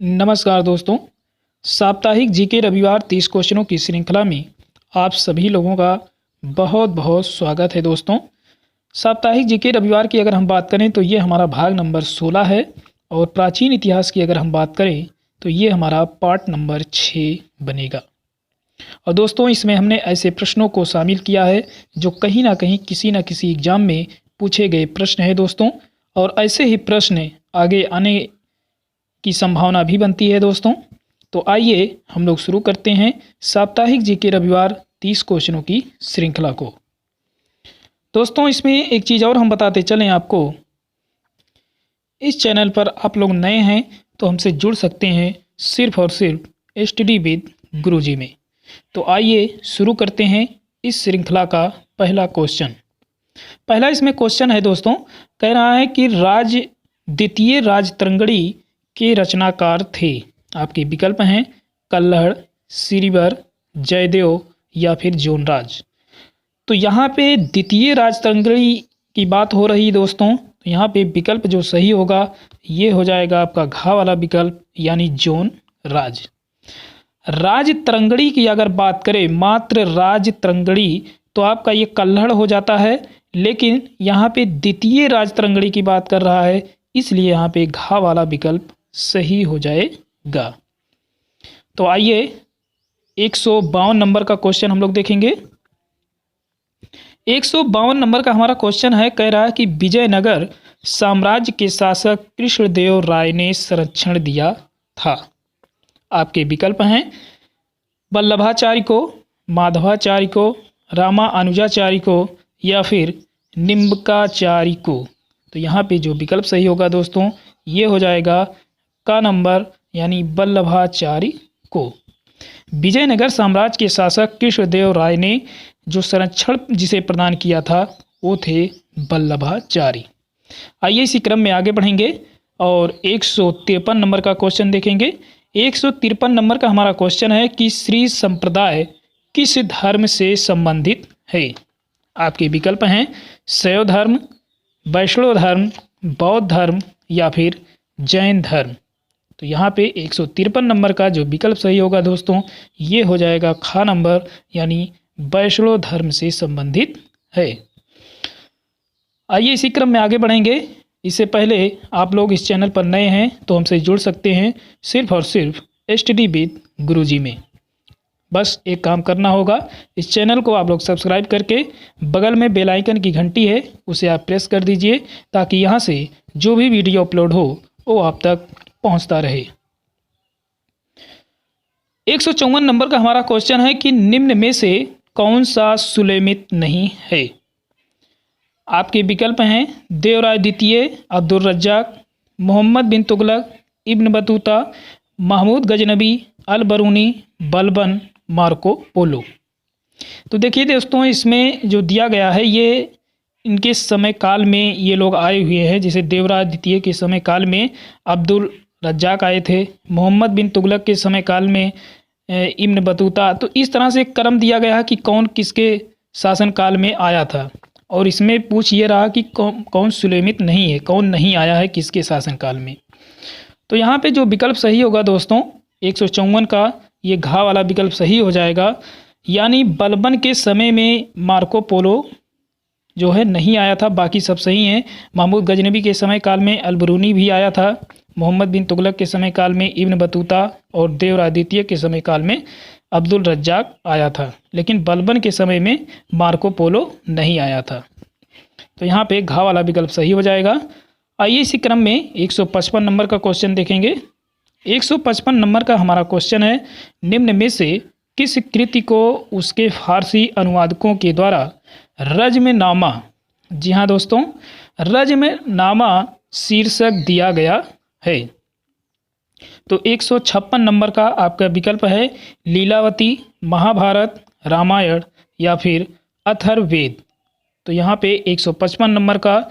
नमस्कार दोस्तों। साप्ताहिक जीके रविवार 30 क्वेश्चनों की श्रृंखला में आप सभी लोगों का बहुत बहुत स्वागत है दोस्तों। साप्ताहिक जीके रविवार की अगर हम बात करें तो ये हमारा भाग नंबर 16 है और प्राचीन इतिहास की अगर हम बात करें तो ये हमारा पार्ट नंबर 6 बनेगा। और दोस्तों इसमें हमने ऐसे प्रश्नों को शामिल किया है जो कहीं ना कहीं किसी न किसी एग्जाम में पूछे गए प्रश्न है दोस्तों, और ऐसे ही प्रश्न आगे आने की संभावना भी बनती है दोस्तों। तो आइए हम लोग शुरू करते हैं साप्ताहिक जीके रविवार 30 क्वेश्चनों की श्रृंखला को। दोस्तों इसमें एक चीज़ और हम बताते चलें आपको, इस चैनल पर आप लोग नए हैं तो हमसे जुड़ सकते हैं सिर्फ और सिर्फ स्टडी विद गुरुजी में। तो आइए शुरू करते हैं इस श्रृंखला का पहला क्वेश्चन। पहला इसमें क्वेश्चन है दोस्तों, कह रहा है कि द्वितीय राजतरंगड़ी के रचनाकार थे। आपके विकल्प हैं कल्हड़, श्रीवर, जयदेव या फिर जोनराज। तो यहाँ पे द्वितीय राजतरंगड़ी की बात हो रही दोस्तों, तो यहाँ पे विकल्प जो सही होगा ये हो जाएगा आपका घा वाला विकल्प यानी जोनराज। राजतरंगड़ी की अगर बात करें, मात्र राजतरंगड़ी, तो आपका ये कल्हड़ हो जाता है, लेकिन यहाँ पे द्वितीय राजतरंगड़ी की बात कर रहा है इसलिए यहाँ पे घा वाला विकल्प सही हो जाएगा। तो आइए 152 नंबर का क्वेश्चन हम लोग देखेंगे। 152 नंबर का हमारा क्वेश्चन है, कह रहा है कि विजयनगर साम्राज्य के शासक कृष्णदेव राय ने संरक्षण दिया था। आपके विकल्प हैं वल्लभाचार्य को, माधवाचार्य को, रामानुजाचार्य को या फिर निम्बकाचार्य को। तो यहाँ पे जो विकल्प सही होगा दोस्तों ये हो जाएगा का नंबर यानी वल्लभाचार्य को। विजयनगर साम्राज्य के शासक कृष्णदेव राय ने जो संरक्षण जिसे प्रदान किया था वो थे वल्लभाचार्य। आइए इसी क्रम में आगे बढ़ेंगे और 153 नंबर का क्वेश्चन देखेंगे। 153 नंबर का हमारा क्वेश्चन है कि श्री संप्रदाय किस धर्म से संबंधित है। आपके विकल्प हैं शैव धर्म, वैष्णव धर्म, बौद्ध धर्म या फिर जैन धर्म। तो यहाँ पे 153 नंबर का जो विकल्प सही होगा दोस्तों ये हो जाएगा खा नंबर यानी वैष्णव धर्म से संबंधित है। आइए इसी क्रम में आगे बढ़ेंगे। इससे पहले आप लोग इस चैनल पर नए हैं तो हमसे जुड़ सकते हैं सिर्फ और सिर्फ स्टडी विद गुरुजी में। बस एक काम करना होगा, इस चैनल को आप लोग सब्सक्राइब करके बगल में बेल आइकन की घंटी है उसे आप प्रेस कर दीजिए ताकि यहाँ से जो भी वीडियो अपलोड हो वो आप तक पहुँचता रहे। 154 नंबर का हमारा क्वेश्चन है कि निम्न में से कौन सा सुलेमित नहीं है। आपके विकल्प हैं देवराय द्वितीय, अब्दुल रज्जाक, मोहम्मद बिन तुगलक, इब्न बतूता, महमूद गजनबी, अल बरूनी, बलबन, मार्को पोलो। तो देखिए दोस्तों इसमें जो दिया गया है ये इनके समय काल में ये लोग आए हुए हैं। जैसे देवराय द्वितीय के समय काल में अब्दुल रज्जाक आए थे, मोहम्मद बिन तुगलक के समय काल में इब्न बतूता। तो इस तरह से क्रम दिया गया है कि कौन किसके शासनकाल में आया था, और इसमें पूछ ये रहा कि कौन सुलेमित नहीं है, कौन नहीं आया है किसके शासनकाल में। तो यहाँ पे जो विकल्प सही होगा दोस्तों 154 का ये घा वाला विकल्प सही हो जाएगा, यानी बलबन के समय में मार्को पोलो जो है नहीं आया था, बाकी सब सही हैं। महमूद गजनबी के समय काल में अल बरूनी भी आया था, मोहम्मद बिन तुगलक के समय काल में इब्न बतूता और देवराय द्वितीय के समय काल में अब्दुल रज्जाक आया था, लेकिन बलबन के समय में मार्को पोलो नहीं आया था। तो यहाँ पे घा वाला विकल्प सही हो जाएगा। आइए इसी क्रम में 155 नंबर का क्वेश्चन देखेंगे। 155 नंबर का हमारा क्वेश्चन है, निम्न में से किस कृति को उसके फारसी अनुवादकों के द्वारा रज्मनामा, जी हाँ दोस्तों, रज्मनामा शीर्षक दिया गया है। तो 156 नंबर का आपका विकल्प है लीलावती, महाभारत, रामायण या फिर अथर्ववेद। तो यहाँ पे 155 नंबर का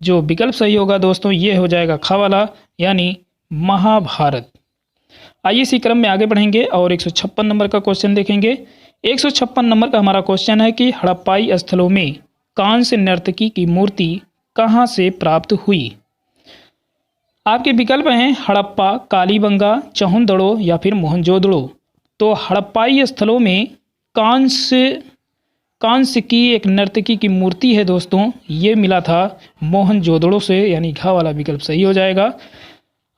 जो विकल्प सही होगा दोस्तों ये हो जाएगा खा वाला यानी महाभारत। आइए इसी क्रम में आगे बढ़ेंगे और 156 नंबर का क्वेश्चन देखेंगे। 156 नंबर का हमारा क्वेश्चन है कि हड़प्पाई स्थलों में कांस्य नर्तकी की मूर्ति कहाँ से प्राप्त हुई। आपके विकल्प हैं हड़प्पा, कालीबंगा, चहुंदड़ो या फिर मोहनजोदड़ो। तो हड़प्पाई स्थलों में कांस्य की एक नर्तकी की मूर्ति है दोस्तों, ये मिला था मोहनजोदड़ो से, यानी घ वाला विकल्प सही हो जाएगा।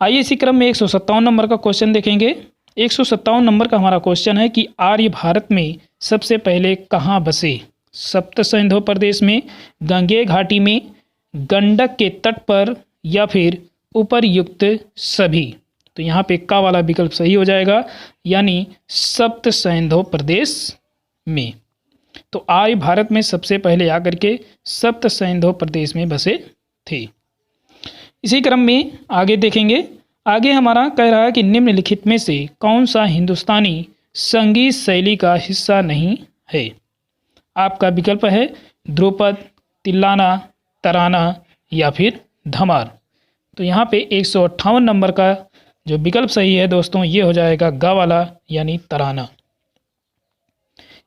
आइए इसी क्रम में 157 नंबर का क्वेश्चन देखेंगे। 157 नंबर का हमारा क्वेश्चन है कि आर्य भारत में सबसे पहले कहाँ बसे? सप्त सिंधु प्रदेश में, गंगेय घाटी में, गंडक के तट पर या फिर उपर्युक्त सभी। तो यहाँ पे का वाला विकल्प सही हो जाएगा, यानी सप्त सिंधु प्रदेश में। तो आर्य भारत में सबसे पहले आकर के सप्त सिंधु प्रदेश में बसे थे। इसी क्रम में आगे देखेंगे। आगे हमारा कह रहा है कि निम्नलिखित में से कौन सा हिंदुस्तानी संगीत शैली का हिस्सा नहीं है? आपका विकल्प है ध्रुपद, तिल्लाना, तराना या फिर धमार। तो यहाँ पे 158 नंबर का जो विकल्प सही है दोस्तों, ये हो जाएगा गा वाला, यानी तराना।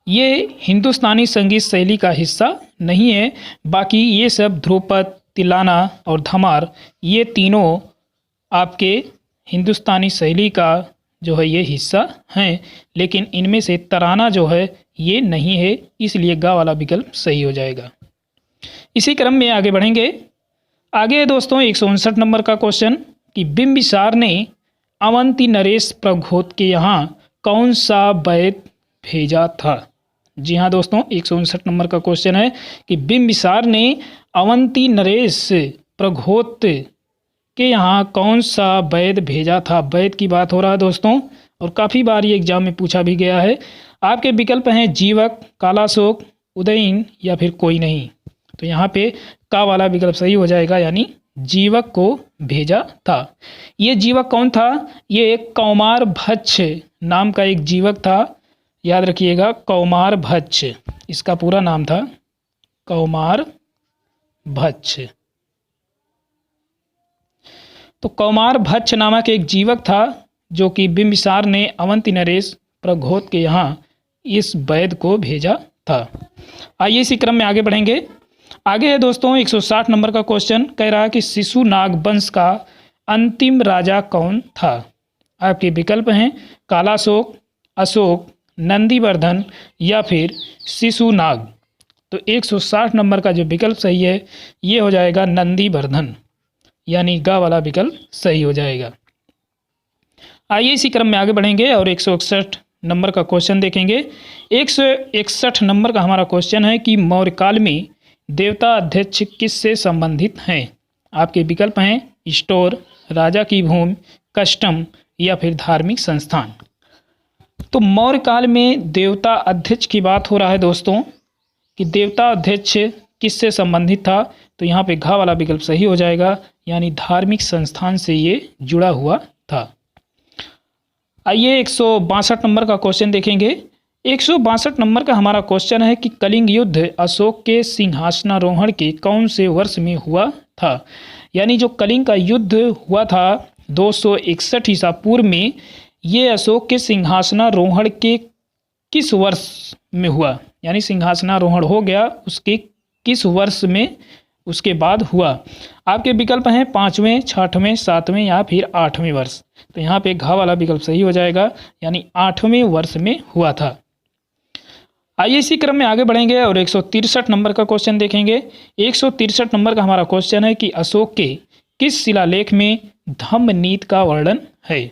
ये हिंदुस्तानी संगीत शैली का हिस्सा नहीं है। बाकी ये सब ध्रुपद, तिल्लाना और धमार, ये तीनों आपके हिंदुस्तानी शैली का जो है ये हिस्सा हैं, लेकिन इनमें से तराना जो है ये नहीं है, इसलिए गा वाला विकल्प सही हो जाएगा। इसी क्रम में आगे बढ़ेंगे। आगे है दोस्तों 159 नंबर का क्वेश्चन कि बिंबिसार ने अवंती नरेश प्रघोत के यहाँ कौन सा वैद भेजा था? जी हाँ दोस्तों, 159 नंबर का क्वेश्चन है कि बिंबिसार ने अवंती नरेश प्रघोत के यहाँ कौन सा वैद भेजा था? वैद की बात हो रहा है दोस्तों, और काफ़ी बार ये एग्जाम में पूछा भी गया है। आपके विकल्प हैं जीवक, कालाशोक, उदयन या फिर कोई नहीं। तो यहाँ पे का वाला विकल्प सही हो जाएगा, यानी जीवक को भेजा था। ये जीवक कौन था? ये एक कौमार भच्छ नाम का एक जीवक था, याद रखिएगा, कौमार भच्छ इसका पूरा नाम था, कौमार भच्छ। तो कौमार भच्छ नामक एक जीवक था जो कि बिंबिसार ने अवंती नरेश प्रघोत के यहाँ इस वैद को भेजा था। आइए इसी क्रम में आगे बढ़ेंगे। आगे है दोस्तों 160 नंबर का क्वेश्चन, कह रहा है कि शिशुनाग वंश का अंतिम राजा कौन था? आपके विकल्प हैं कालाशोक, अशोक, नंदीवर्धन या फिर शिशुनाग। तो 160 नंबर का जो विकल्प सही है ये हो जाएगा नंदीवर्धन, यानी गा वाला विकल्प सही हो जाएगा। आइए इसी क्रम में आगे बढ़ेंगे और 161 नंबर का क्वेश्चन देखेंगे। 161 नंबर का हमारा क्वेश्चन है कि मौर्य काल में देवता अध्यक्ष किससे संबंधित हैं? आपके विकल्प हैं स्टोर, राजा की भूमि, कस्टम या फिर धार्मिक संस्थान। तो मौर्य काल में देवता अध्यक्ष की बात हो रहा है दोस्तों, कि देवता अध्यक्ष किससे संबंधित था? तो यहाँ पे घा वाला विकल्प सही हो जाएगा, यानी धार्मिक संस्थान से ये जुड़ा हुआ था। आइए 162 नंबर का क्वेश्चन देखेंगे। 162 नंबर का हमारा क्वेश्चन है कि कलिंग युद्ध अशोक के सिंहासनारोहण के कौन से वर्ष में हुआ था? यानी जो कलिंग का युद्ध हुआ था 261 ईसा पूर्व में, ये अशोक के सिंहासनारोहण के किस वर्ष में हुआ? यानी सिंहासनारोहण हो गया उसके किस वर्ष में उसके बाद हुआ? आपके विकल्प हैं 5वें, 6वें, 7वें या फिर 8वें वर्ष। तो यहाँ पे घा वाला विकल्प सही हो जाएगा, यानी 8वें वर्ष में हुआ था। आइए इसी क्रम में आगे बढ़ेंगे और 163 नंबर का क्वेश्चन देखेंगे। 163 नंबर का हमारा क्वेश्चन है कि अशोक के किस शिलालेख में धम्मनीति का वर्णन है?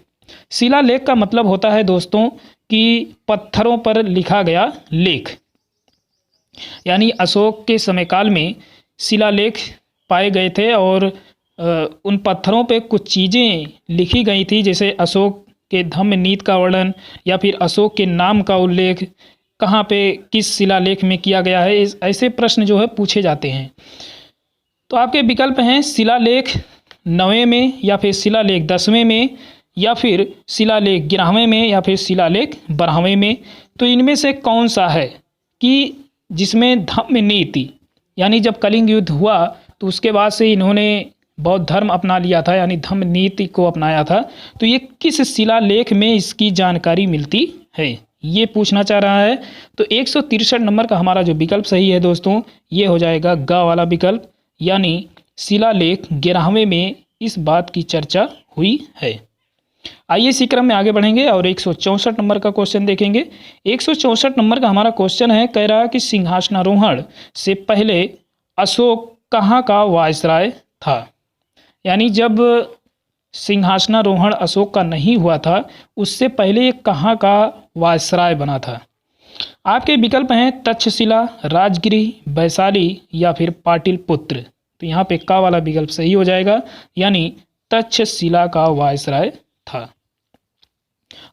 शिलालेख का मतलब होता है दोस्तों कि पत्थरों पर लिखा गया लेख, यानी अशोक के समयकाल में शिलालेख पाए गए थे और उन पत्थरों पे कुछ चीज़ें लिखी गई थी, जैसे अशोक के धम्मनीति का वर्णन या फिर अशोक के नाम का उल्लेख कहाँ पे किस शिलालेख में किया गया है, ऐसे प्रश्न जो है पूछे जाते हैं। तो आपके विकल्प हैं शिलालेख 9वें में या फिर शिलालेख 10वें में या फिर शिलालेख 11वें में या फिर शिलालेख 12वें में। तो इनमें से कौन सा है कि जिसमें धम्मनीति, यानी जब कलिंग युद्ध हुआ तो उसके बाद से इन्होंने बौद्ध धर्म अपना लिया था, यानी धम्मनीति को अपनाया था, तो ये किस शिलालेख में इसकी जानकारी मिलती है, ये पूछना चाह रहा है। तो 163 नंबर का हमारा जो विकल्प सही है दोस्तों, ये हो जाएगा गा वाला विकल्प, यानी शिलालेख 11वें में इस बात की चर्चा हुई है। आइए इसी क्रम में आगे बढ़ेंगे और 164 नंबर का क्वेश्चन देखेंगे। 164 नंबर का हमारा क्वेश्चन है, कह रहा कि सिंहासनारोहण से पहले अशोक कहाँ का वायसराय था। यानी जब सिंहासनारोहण अशोक का नहीं हुआ था, उससे पहले ये कहाँ का वायसराय बना था। आपके विकल्प हैं तक्षशिला, राजगिरी, वैशाली या फिर पाटलिपुत्र। तो यहाँ पे का वाला विकल्प सही हो जाएगा, यानी तक्षशिला का वायसराय था।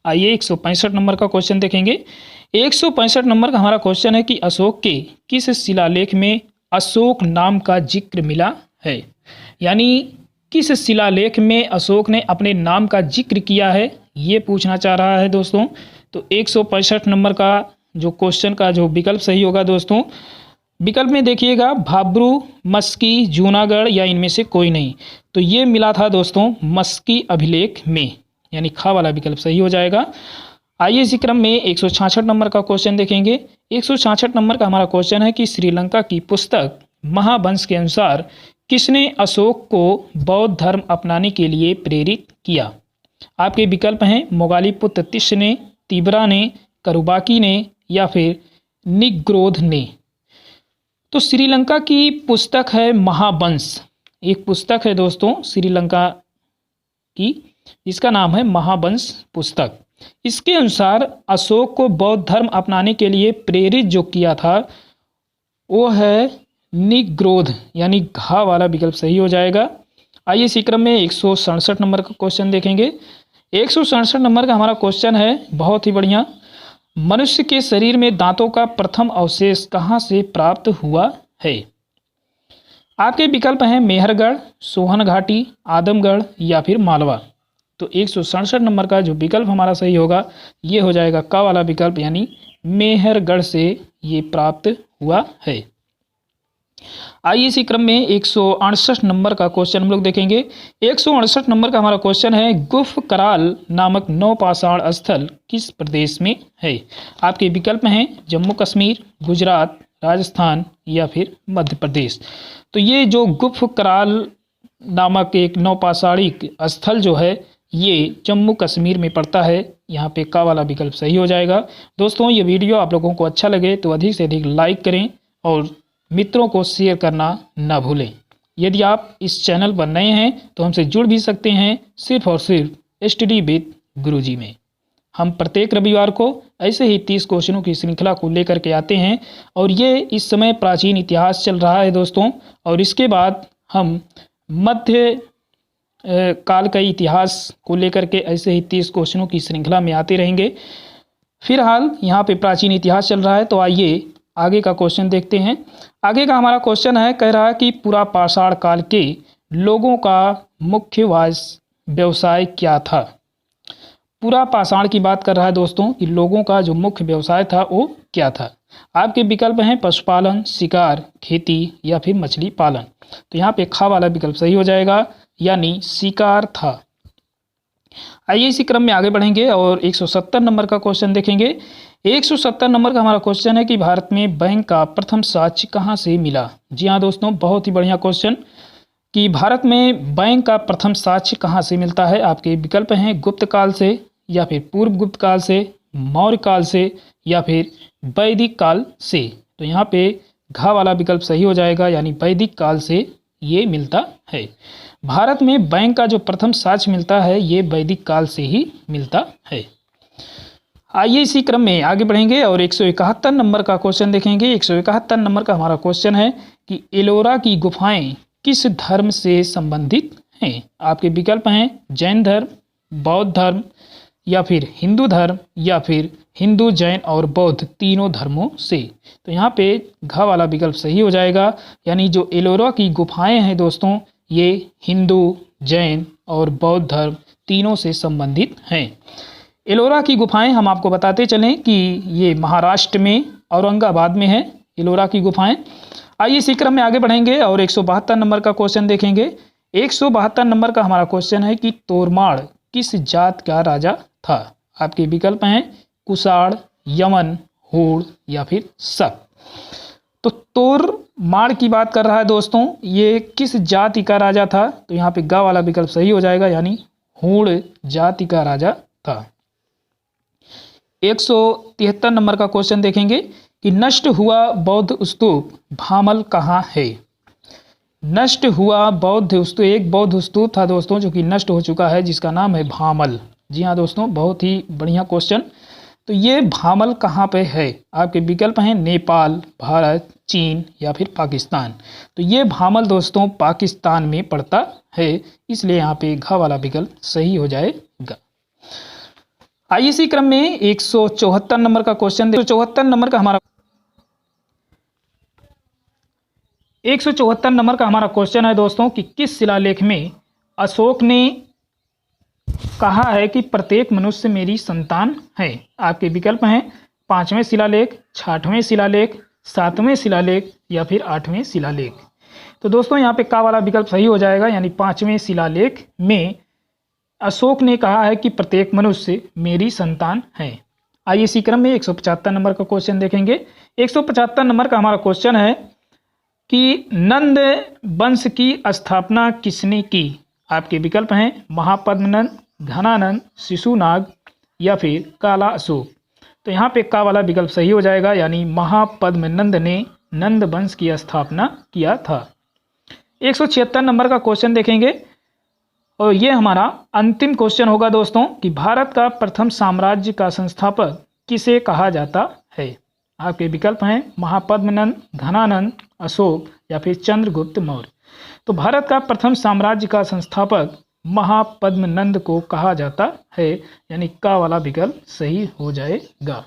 आइए 165 नंबर का क्वेश्चन देखेंगे। 165 नंबर का हमारा क्वेश्चन है कि अशोक के किस शिलालेख में अशोक नाम का जिक्र मिला है। यानी किस शिलालेख में अशोक ने अपने नाम का जिक्र किया है, ये पूछना चाह रहा है दोस्तों। तो 165 नंबर का जो क्वेश्चन का जो विकल्प सही होगा दोस्तों, विकल्प में देखिएगा भाब्रू, मस्की, जूनागढ़ या इनमें से कोई नहीं। तो ये मिला था दोस्तों मस्की अभिलेख में, यानी खा वाला विकल्प सही हो जाएगा। आइए इसी क्रम में 166 नंबर का क्वेश्चन देखेंगे। 166 नंबर का हमारा क्वेश्चन है कि श्रीलंका की पुस्तक महावंश के अनुसार किसने अशोक को बौद्ध धर्म अपनाने के लिए प्रेरित किया। आपके विकल्प हैं मोगालीपुत्र तिस्स ने, तिब्रा ने, करुबाकी ने या फिर निग्रोध ने। तो श्रीलंका की पुस्तक है महावंश, एक पुस्तक है दोस्तों श्रीलंका की, इसका नाम है महावंश पुस्तक। इसके अनुसार अशोक को बौद्ध धर्म अपनाने के लिए प्रेरित जो किया था वो है निग्रोध, यानी घा वाला विकल्प सही हो जाएगा। आइए इसी क्रम में 167 नंबर का क्वेश्चन देखेंगे। 167 नंबर का हमारा क्वेश्चन है बहुत ही बढ़िया, मनुष्य के शरीर में दांतों का प्रथम अवशेष कहाँ से प्राप्त हुआ है। आपके विकल्प हैं मेहरगढ़, सोहन घाटी, आदमगढ़ या फिर मालवा। तो 167 नंबर का जो विकल्प हमारा सही होगा ये हो जाएगा का वाला विकल्प, यानी मेहरगढ़ से ये प्राप्त हुआ है। आइए इसी क्रम में 168 नंबर का क्वेश्चन हम लोग देखेंगे। 168 नंबर का हमारा क्वेश्चन है गुफ कराल नामक नौपाषाण स्थल किस प्रदेश में है। आपके विकल्प हैं जम्मू कश्मीर, गुजरात, राजस्थान या फिर मध्य प्रदेश। तो ये जो गुफ कराल नामक एक नौपाषाणिक स्थल जो है ये जम्मू कश्मीर में पड़ता है। यहाँ पे का वाला विकल्प सही हो जाएगा। दोस्तों ये वीडियो आप लोगों को अच्छा लगे तो अधिक से अधिक लाइक करें और मित्रों को शेयर करना ना भूलें। यदि आप इस चैनल पर नए हैं तो हमसे जुड़ भी सकते हैं सिर्फ और सिर्फ स्टडी विद गुरुजी में। हम प्रत्येक रविवार को ऐसे ही 30 क्वेश्चनों की श्रृंखला को लेकर के आते हैं और ये इस समय प्राचीन इतिहास चल रहा है दोस्तों, और इसके बाद हम मध्य काल का इतिहास को लेकर के ऐसे ही 30 क्वेश्चनों की श्रृंखला में आते रहेंगे। फिलहाल यहाँ पे प्राचीन इतिहास चल रहा है, तो आइए आगे का क्वेश्चन देखते हैं। आगे का हमारा क्वेश्चन है, कह रहा है कि पुरापाषाण काल के लोगों का मुख्य व्यवसाय क्या था। पुरापाषाण की बात कर रहा है दोस्तों कि लोगों का जो मुख्य व्यवसाय था वो क्या था। आपके विकल्प हैं पशुपालन, शिकार, खेती या फिर मछली पालन। तो यहाँ पे खा वाला विकल्प सही हो जाएगा, यानी शिकार था। आइए इसी क्रम में आगे बढ़ेंगे और 170 नंबर का क्वेश्चन देखेंगे। 170 नंबर का हमारा क्वेश्चन है कि भारत में बैंक का प्रथम साक्ष्य कहाँ से मिला। जी हाँ दोस्तों, बहुत ही बढ़िया क्वेश्चन कि भारत में बैंक का प्रथम साक्ष्य कहाँ से मिलता है। आपके विकल्प हैं गुप्त काल से या फिर पूर्व गुप्त काल से, मौर्य काल से या फिर वैदिक काल से। तो यहाँ पे घा वाला विकल्प सही हो जाएगा, यानी वैदिक काल से ये मिलता है। भारत में बैंक का जो प्रथम साक्ष्य मिलता है ये वैदिक काल से ही मिलता है। आइए इसी क्रम में आगे बढ़ेंगे और 171 नंबर का क्वेश्चन देखेंगे। 171 नंबर का हमारा क्वेश्चन है कि एलोरा की गुफाएं किस धर्म से संबंधित हैं। आपके विकल्प हैं जैन धर्म, बौद्ध धर्म या फिर हिंदू धर्म या फिर हिंदू, जैन और बौद्ध तीनों धर्मों से। तो यहाँ पे घा वाला विकल्प सही हो जाएगा, यानी जो एलोरा की गुफाएं हैं दोस्तों ये हिंदू, जैन और बौद्ध धर्म तीनों से संबंधित हैं। एलोरा की गुफाएं हम आपको बताते चलें कि ये महाराष्ट्र में औरंगाबाद में है एलोरा की गुफाएं। आइए इसी क्रम में आगे बढ़ेंगे और 172 नंबर का क्वेश्चन देखेंगे। 172 नंबर का हमारा क्वेश्चन है कि तोरमाड़ किस जात का राजा था। आपके विकल्प हैं कुषाण, यमन, हूण या फिर शक। तो तोरमाड़ की बात कर रहा है दोस्तों, ये किस जाति का राजा था? तो यहाँ पे ग वाला विकल्प सही हो जाएगा, यानी हूण जाति का राजा था। 173 नंबर का क्वेश्चन देखेंगे कि नष्ट हुआ बौद्ध स्तूप भामल कहाँ है? नष्ट हुआ बौद्ध स्तूप, एक बौद्ध स्तूप था दोस्तों जो कि नष्ट हो चुका है, जिसका नाम है भामल। जी हाँ दोस्तों, बहुत ही बढ़िया क्वेश्चन। तो ये भामल कहाँ पे है? आपके विकल्प हैं नेपाल, भारत, चीन या फिर पाकिस्तान। तो ये भामल दोस्तों पाकिस्तान में पड़ता है, इसलिए यहाँ पे घ वाला विकल्प सही हो जाएगा। आइए इसी क्रम में 174 नंबर का क्वेश्चन, 174 नंबर का हमारा 174 नंबर का हमारा क्वेश्चन है दोस्तों कि किस शिलालेख में अशोक ने कहा है कि प्रत्येक मनुष्य मेरी संतान है? आपके विकल्प हैं 5वें शिलालेख, 6वें शिलालेख, 7वें शिलालेख या फिर 8वें शिलालेख। तो दोस्तों यहाँ पे का वाला विकल्प सही हो जाएगा, यानी 5वें शिलालेख में अशोक ने कहा है कि प्रत्येक मनुष्य मेरी संतान है। आइए इसी क्रम में 175 नंबर का क्वेश्चन देखेंगे। 175 नंबर का हमारा क्वेश्चन है कि नंद वंश की स्थापना किसने की? आपके विकल्प हैं महापद्मनंद, घनानंद, शिशुनाग या फिर काला अशोक। तो यहाँ पे का वाला विकल्प सही हो जाएगा, यानी महापद्मनंद ने नंद वंश की स्थापना किया था। 176 नंबर का क्वेश्चन देखेंगे और ये हमारा अंतिम क्वेश्चन होगा दोस्तों कि भारत का प्रथम साम्राज्य का संस्थापक किसे कहा जाता है? आपके विकल्प हैं महापद्मनंद, घनानंद, अशोक या फिर चंद्रगुप्त मौर्य। तो भारत का प्रथम साम्राज्य का संस्थापक महापद्मनंद को कहा जाता है, यानी का वाला विकल्प सही हो जाएगा।